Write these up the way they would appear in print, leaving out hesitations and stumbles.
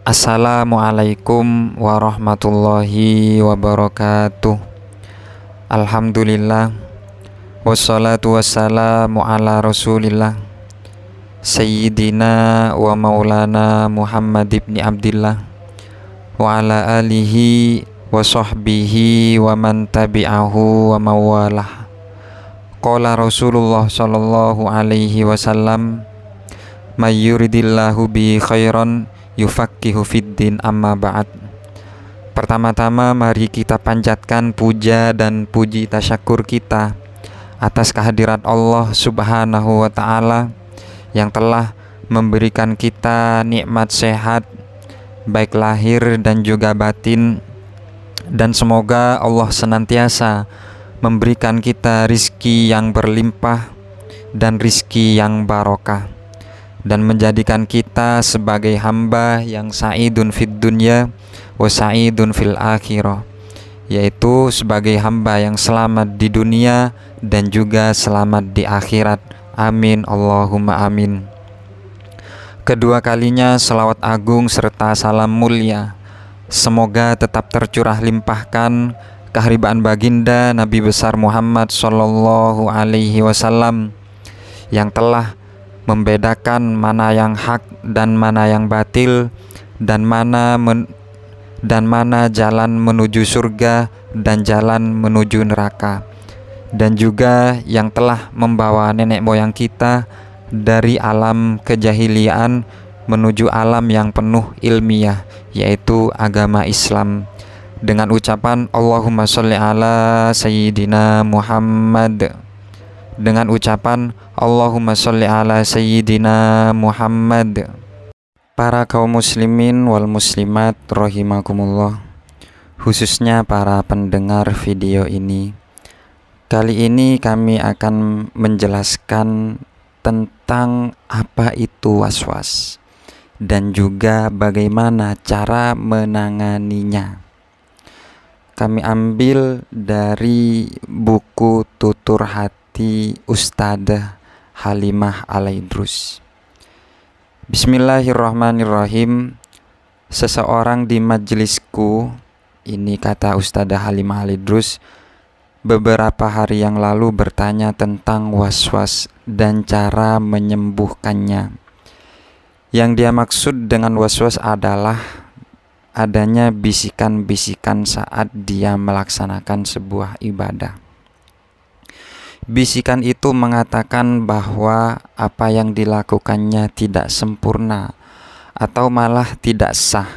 Assalamualaikum warahmatullahi wabarakatuh. Alhamdulillah, wassalatu wassalamu ala rasulillah, Sayyidina wa maulana Muhammad ibn Abdillah, wa ala alihi wa sahbihi wa man tabi'ahu wa mawalah. Qala Rasulullah sallallahu alaihi wasallam, may yuridillahu bi khairan yufaqihu fiddin, amma ba'd. Pertama-tama mari kita panjatkan puja dan puji tasyakur kita atas kehadirat Allah Subhanahu wa ta'ala yang telah memberikan kita nikmat sehat baik lahir dan juga batin, dan semoga Allah senantiasa memberikan kita rizki yang berlimpah dan rizki yang barokah, dan menjadikan kita sebagai hamba yang sa'idun fid dunya wa sa'idun fil akhirah, yaitu sebagai hamba yang selamat di dunia dan juga selamat di akhirat. Amin Allahumma amin. Kedua kalinya selawat agung serta salam mulia semoga tetap tercurah limpahkan keharibaan baginda Nabi besar Muhammad sallallahu alaihi wasallam yang telah membedakan mana yang hak dan mana yang batil, dan mana jalan menuju surga dan jalan menuju neraka, dan juga yang telah membawa nenek moyang kita dari alam kejahiliaan menuju alam yang penuh ilmiah, yaitu agama Islam, dengan ucapan Allahumma sholli ala Sayyidina Muhammad, dengan ucapan Allahumma sholli ala Sayyidina Muhammad. Para kaum muslimin wal muslimat rahimakumullah, khususnya para pendengar video ini, kali ini kami akan menjelaskan tentang apa itu waswas dan juga bagaimana cara menanganinya. Kami ambil dari buku Tutur Hati Ustadzah Halimah Al-Idrus. Bismillahirrahmanirrahim. Seseorang di majelisku, ini kata Ustadzah Halimah Al-Idrus, beberapa hari yang lalu bertanya tentang waswas dan cara menyembuhkannya. Yang dia maksud dengan waswas adalah adanya bisikan-bisikan saat dia melaksanakan sebuah ibadah. Bisikan itu mengatakan bahwa apa yang dilakukannya tidak sempurna atau malah tidak sah,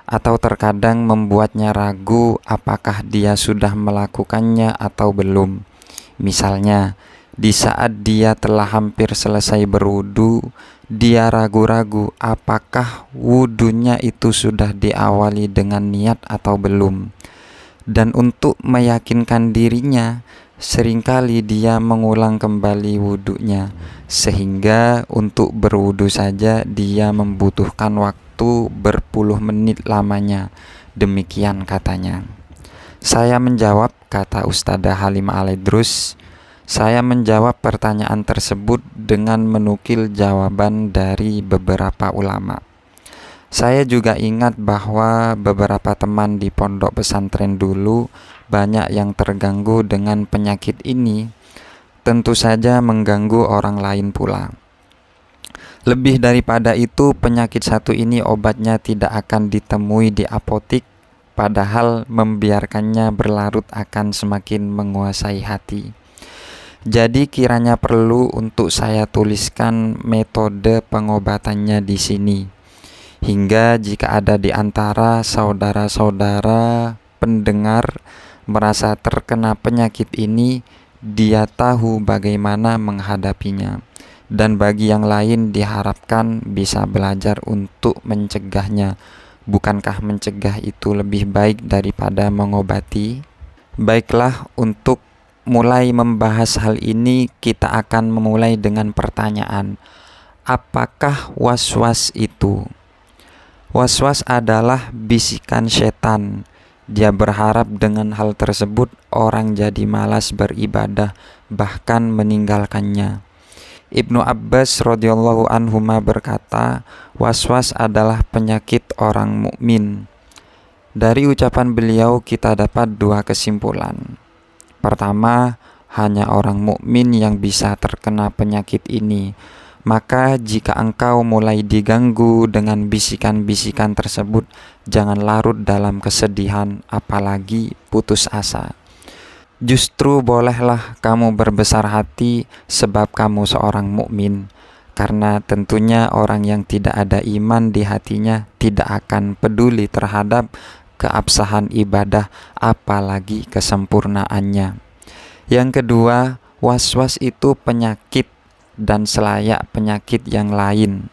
atau terkadang membuatnya ragu apakah dia sudah melakukannya atau belum. Misalnya, di saat dia telah hampir selesai berwudu, dia ragu-ragu apakah wudunya itu sudah diawali dengan niat atau belum. Dan untuk meyakinkan dirinya, seringkali dia mengulang kembali wudunya, sehingga untuk berwudu saja dia membutuhkan waktu berpuluh menit lamanya. Demikian katanya. Saya menjawab, kata Ustadzah Halimah Al-Idrus, saya menjawab pertanyaan tersebut dengan menukil jawaban dari beberapa ulama. Saya juga ingat bahwa beberapa teman di pondok pesantren dulu banyak yang terganggu dengan penyakit ini, tentu saja mengganggu orang lain pula. Lebih daripada itu, penyakit satu ini obatnya tidak akan ditemui di apotik, padahal membiarkannya berlarut akan semakin menguasai hati. Jadi kiranya perlu untuk saya tuliskan metode pengobatannya di sini, hingga jika ada di antara saudara-saudara pendengar merasa terkena penyakit ini, dia tahu bagaimana menghadapinya. Dan bagi yang lain diharapkan bisa belajar untuk mencegahnya. Bukankah mencegah itu lebih baik daripada mengobati? Baiklah, untuk mulai membahas hal ini, kita akan memulai dengan pertanyaan, apakah waswas itu? Waswas adalah bisikan setan. Dia berharap dengan hal tersebut orang jadi malas beribadah, bahkan meninggalkannya. Ibnu Abbas radhiyallahu anhuma berkata, waswas adalah penyakit orang mukmin. Dari ucapan beliau kita dapat dua kesimpulan. Pertama, hanya orang mukmin yang bisa terkena penyakit ini. Maka jika engkau mulai diganggu dengan bisikan-bisikan tersebut, jangan larut dalam kesedihan, apalagi putus asa. Justru bolehlah kamu berbesar hati sebab kamu seorang mukmin, karena tentunya orang yang tidak ada iman di hatinya tidak akan peduli terhadap keabsahan ibadah, apalagi kesempurnaannya. Yang kedua, waswas itu penyakit dan selayak penyakit yang lain.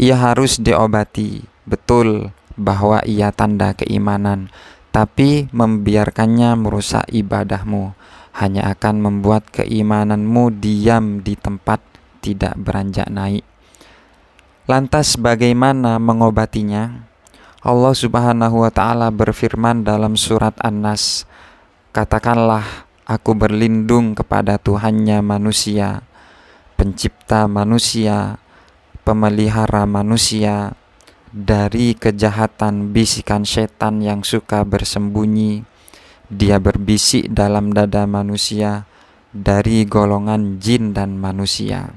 Ia harus diobati, betul bahwa ia tanda keimanan, tapi membiarkannya merusak ibadahmu hanya akan membuat keimananmu diam di tempat, tidak beranjak naik. Lantas bagaimana mengobatinya? Allah Subhanahu wa ta'ala berfirman dalam surat An-Nas, katakanlah, aku berlindung kepada Tuhannya manusia, pencipta manusia, pemelihara manusia, dari kejahatan bisikan setan yang suka bersembunyi. Dia berbisik dalam dada manusia dari golongan jin dan manusia.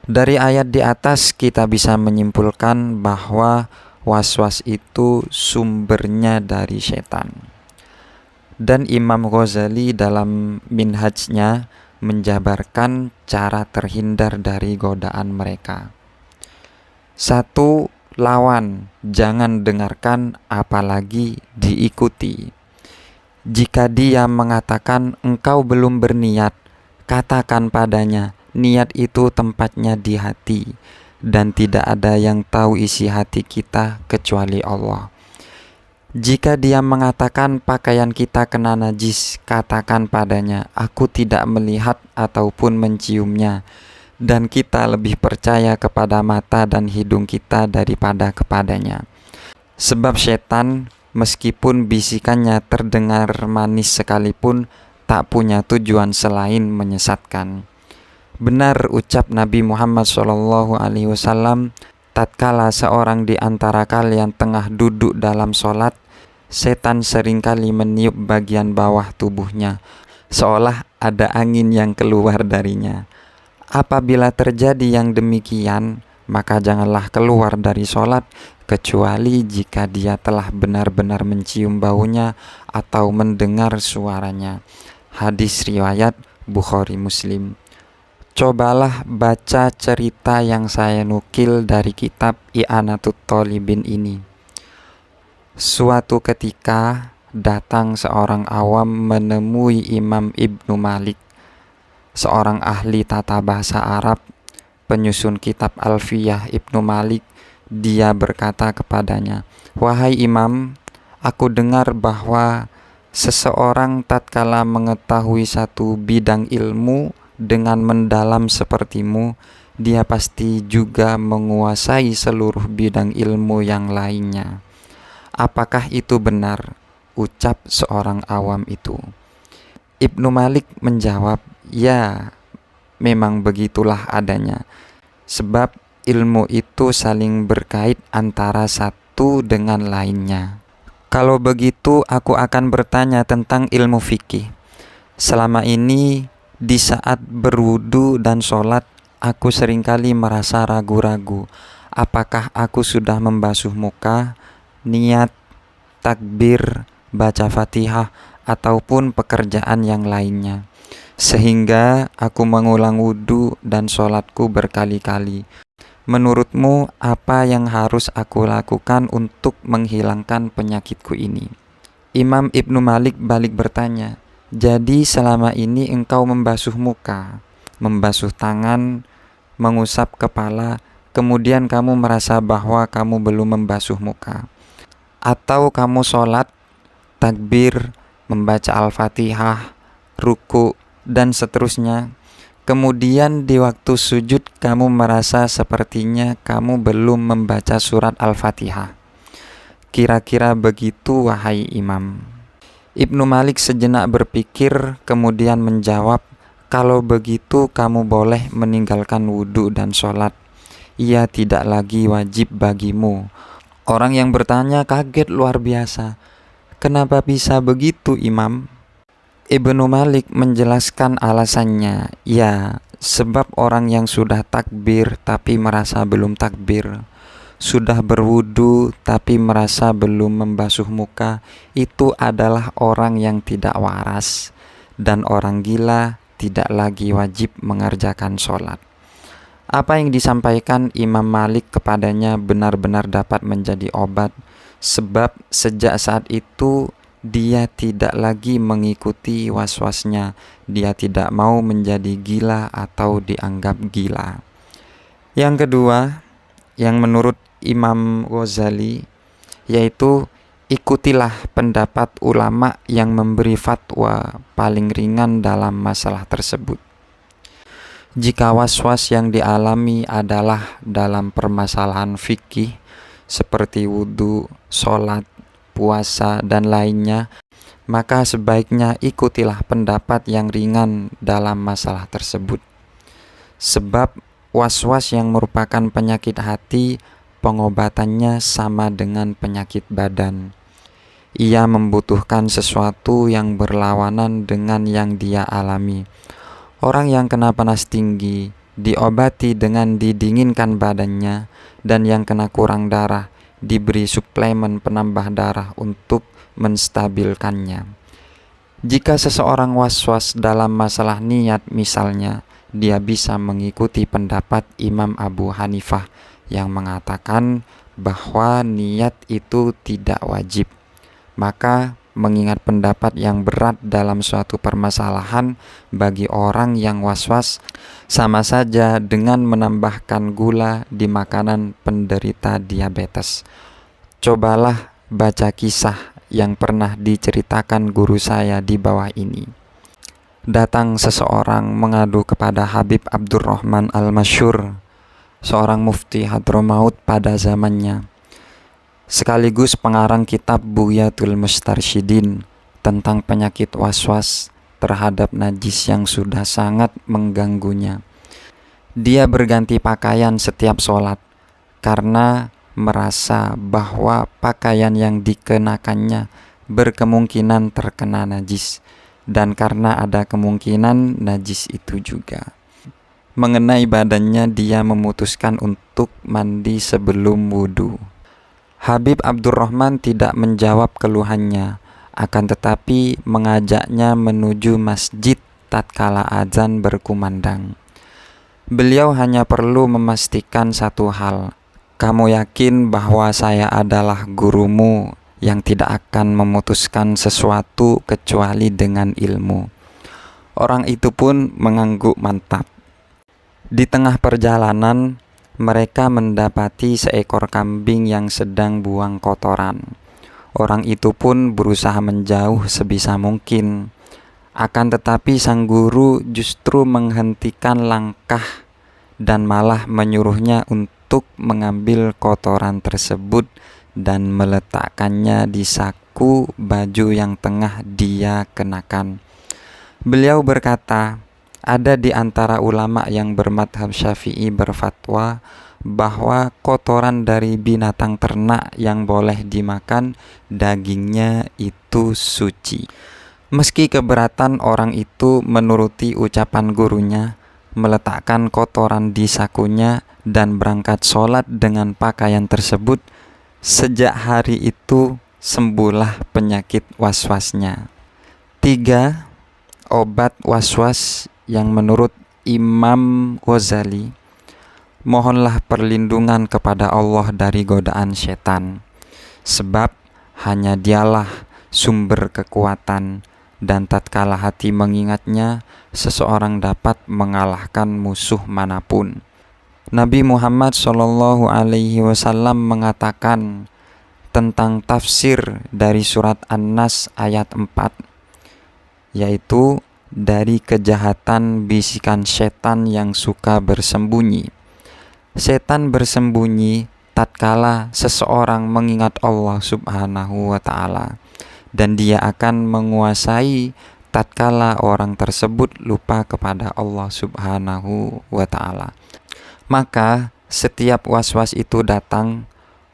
Dari ayat di atas kita bisa menyimpulkan bahwa waswas itu sumbernya dari setan. Dan Imam Ghazali dalam Minhajnya menjabarkan cara terhindar dari godaan mereka. 1. Lawan, jangan dengarkan apalagi diikuti. Jika dia mengatakan engkau belum berniat, katakan padanya, niat itu tempatnya di hati, dan tidak ada yang tahu isi hati kita kecuali Allah. Jika dia mengatakan pakaian kita kena najis, katakan padanya, aku tidak melihat ataupun menciumnya, dan kita lebih percaya kepada mata dan hidung kita daripada kepadanya. Sebab setan, meskipun bisikannya terdengar manis sekalipun, tak punya tujuan selain menyesatkan. Benar ucap Nabi Muhammad SAW, tatkala seorang di antara kalian tengah duduk dalam sholat, setan seringkali meniup bagian bawah tubuhnya, seolah ada angin yang keluar darinya. Apabila terjadi yang demikian, maka janganlah keluar dari sholat, kecuali jika dia telah benar-benar mencium baunya atau mendengar suaranya. Hadis riwayat Bukhari Muslim. Cobalah baca cerita yang saya nukil dari kitab I'anatut Thalibin ini. Suatu ketika datang seorang awam menemui Imam Ibnu Malik, seorang ahli tata bahasa Arab, penyusun kitab Alfiyah Ibnu Malik. Dia berkata kepadanya, wahai Imam, aku dengar bahwa seseorang tatkala mengetahui satu bidang ilmu dengan mendalam sepertimu, dia pasti juga menguasai seluruh bidang ilmu yang lainnya. Apakah itu benar? Ucap seorang awam itu. Ibnu Malik menjawab, ya, memang begitulah adanya. Sebab ilmu itu saling berkait antara satu dengan lainnya. Kalau begitu, aku akan bertanya tentang ilmu fikih. Selama ini, di saat berwudu dan sholat, aku seringkali merasa ragu-ragu. Apakah aku sudah membasuh muka, niat, takbir, baca Fatihah, ataupun pekerjaan yang lainnya, sehingga aku mengulang wudu dan sholatku berkali-kali. Menurutmu, apa yang harus aku lakukan untuk menghilangkan penyakitku ini? Imam Ibnu Malik balik bertanya, jadi selama ini engkau membasuh muka, membasuh tangan, mengusap kepala, kemudian kamu merasa bahwa kamu belum membasuh muka. Atau kamu sholat, takbir, membaca Al-Fatihah, ruku, dan seterusnya. Kemudian di waktu sujud kamu merasa sepertinya kamu belum membaca surat Al-Fatihah. Kira-kira begitu, wahai Imam. Ibnu Malik sejenak berpikir, kemudian menjawab, Kalau begitu kamu boleh meninggalkan wudhu dan sholat. Ia tidak lagi wajib bagimu. Orang yang bertanya kaget luar biasa. Kenapa bisa begitu, Imam? Ibnu Malik menjelaskan alasannya. Ya, sebab orang yang sudah takbir tapi merasa belum takbir, sudah berwudu tapi merasa belum membasuh muka, itu adalah orang yang tidak waras, dan orang gila tidak lagi wajib mengerjakan sholat. Apa yang disampaikan Imam Malik kepadanya benar-benar dapat menjadi obat, sebab sejak saat itu dia tidak lagi mengikuti was-wasnya. Dia tidak mau menjadi gila atau dianggap gila. Yang kedua, yang menurut Imam Ghazali, yaitu ikutilah pendapat ulama yang memberi fatwa paling ringan dalam masalah tersebut. Jika was-was yang dialami adalah dalam permasalahan fikih seperti wudhu, sholat, puasa, dan lainnya, maka sebaiknya ikutilah pendapat yang ringan dalam masalah tersebut. Sebab was-was yang merupakan penyakit hati, pengobatannya sama dengan penyakit badan. Ia membutuhkan sesuatu yang berlawanan dengan yang dia alami. Orang yang kena panas tinggi diobati dengan didinginkan badannya, dan yang kena kurang darah diberi suplemen penambah darah untuk menstabilkannya. Jika seseorang was-was dalam masalah niat misalnya, dia bisa mengikuti pendapat Imam Abu Hanifah yang mengatakan bahwa niat itu tidak wajib. Maka mengingat pendapat yang berat dalam suatu permasalahan bagi orang yang was-was sama saja dengan menambahkan gula di makanan penderita diabetes. Cobalah baca kisah yang pernah diceritakan guru saya di bawah ini. Datang seseorang mengadu kepada Habib Abdurrahman Al-Masyhur, seorang mufti Hadramaut pada zamannya, sekaligus pengarang kitab Bughyatul Mustarsyidin tentang penyakit was-was terhadap najis yang sudah sangat mengganggunya. Dia berganti pakaian setiap sholat karena merasa bahwa pakaian yang dikenakannya berkemungkinan terkena najis, dan karena ada kemungkinan najis itu juga mengenai badannya, dia memutuskan untuk mandi sebelum wudhu. Habib Abdurrahman tidak menjawab keluhannya, akan tetapi mengajaknya menuju masjid tatkala azan berkumandang. Beliau hanya perlu memastikan satu hal, kamu yakin bahwa saya adalah gurumu yang tidak akan memutuskan sesuatu kecuali dengan ilmu. Orang itu pun mengangguk mantap. Di tengah perjalanan, mereka mendapati seekor kambing yang sedang buang kotoran. Orang itu pun berusaha menjauh sebisa mungkin. Akan tetapi sang guru justru menghentikan langkah dan malah menyuruhnya untuk mengambil kotoran tersebut dan meletakkannya di saku baju yang tengah dia kenakan. Beliau berkata, ada di antara ulama yang bermadhab Syafi'i berfatwa bahwa kotoran dari binatang ternak yang boleh dimakan, dagingnya itu suci. Meski keberatan orang itu menuruti ucapan gurunya, meletakkan kotoran di sakunya dan berangkat sholat dengan pakaian tersebut, sejak hari itu sembuhlah penyakit was-wasnya. 3. Obat was-was yang menurut Imam Ghazali, mohonlah perlindungan kepada Allah dari godaan setan, sebab hanya dialah sumber kekuatan, dan tatkala hati mengingatnya, seseorang dapat mengalahkan musuh manapun. Nabi Muhammad SAW mengatakan tentang tafsir dari surat An-Nas ayat 4, yaitu dari kejahatan bisikan setan yang suka bersembunyi. Setan bersembunyi tatkala seseorang mengingat Allah Subhanahu wa ta'ala, dan dia akan menguasai tatkala orang tersebut lupa kepada Allah Subhanahu wa Ta'ala. Maka setiap was-was itu datang,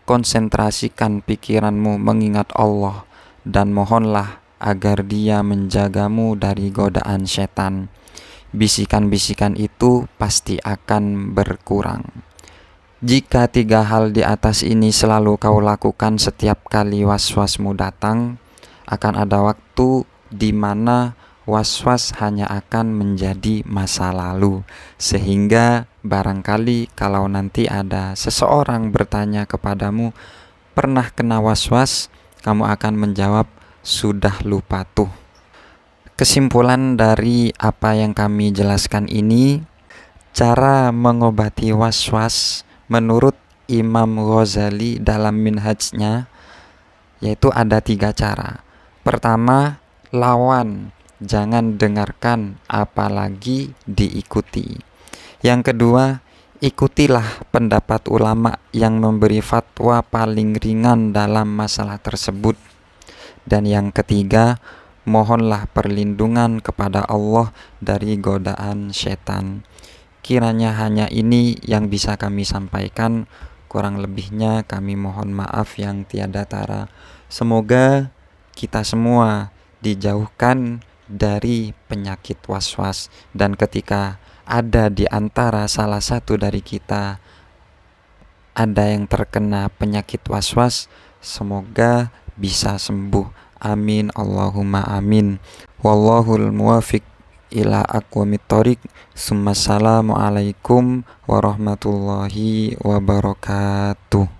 konsentrasikan pikiranmu mengingat Allah dan mohonlah agar Dia menjagamu dari godaan setan. Bisikan-bisikan itu pasti akan berkurang. Jika 3 hal di atas ini selalu kau lakukan setiap kali was-wasmu datang, akan ada waktu di mana was-was hanya akan menjadi masa lalu. Sehingga barangkali kalau nanti ada seseorang bertanya kepadamu, pernah kena was-was? Kamu akan menjawab, sudah lupa tuh. Kesimpulan dari apa yang kami jelaskan ini, cara mengobati was-was menurut Imam Ghazali dalam Minhajnya, yaitu ada 3 cara. Pertama, lawan, jangan dengarkan apalagi diikuti. Yang kedua, ikutilah pendapat ulama yang memberi fatwa paling ringan dalam masalah tersebut. Dan yang ketiga, mohonlah perlindungan kepada Allah dari godaan setan. Kiranya hanya ini yang bisa kami sampaikan, kurang lebihnya kami mohon maaf yang tiada tara. Semoga kita semua dijauhkan dari penyakit was-was, dan ketika ada di antara salah satu dari kita ada yang terkena penyakit was-was, semoga bisa sembuh. Amin Allahumma amin. Wallahul muwafiq ila aqwamit thoriq. Assalamualaikum warahmatullahi wabarakatuh.